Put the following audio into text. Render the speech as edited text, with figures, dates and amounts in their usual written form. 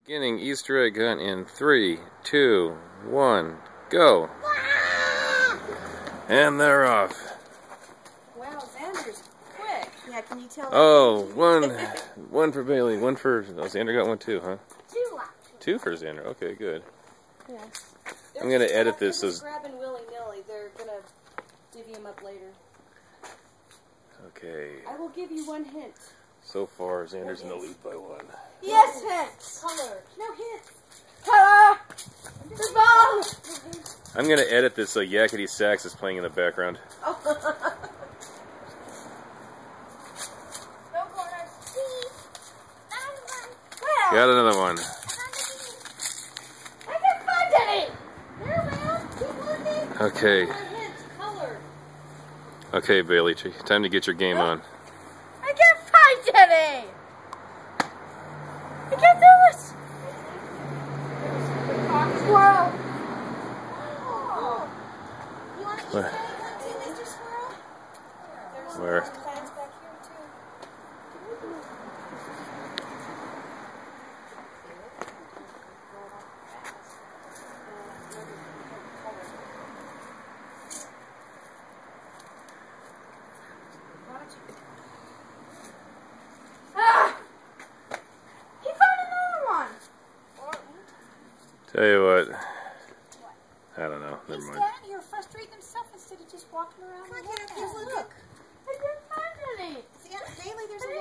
Beginning Easter egg hunt in 3, 2, 1, go! And they're off. Wow, Xander's quick. Yeah, can you tell? Oh, one for Bailey, one for... Oh, Xander got one too, huh? Two for Xander. Okay, good. Yeah. I'm going to edit this as... Grabbing willy-nilly. They're going to divvy them up later. Okay. I will give you one hint. So far, Xander's in the lead by one. Yes, hints. Color. No hints. Color. The ball. I'm going to edit this so Yakety Sax is playing in the background. Oh. No corners. Got another one. I can find it. There, man. Keep looking. Okay. Color. Okay, Bailey, time to get your game on. I can't find any. I can't do it. Squirrel. You want to eat Where? that too, Mr. Squirrel? There's Where? plants back here too. Tell you what. I don't know. Never He's mind. standing here frustrating himself instead of just walking around. Look. I didn't find any. See, Bailey, there's a lot.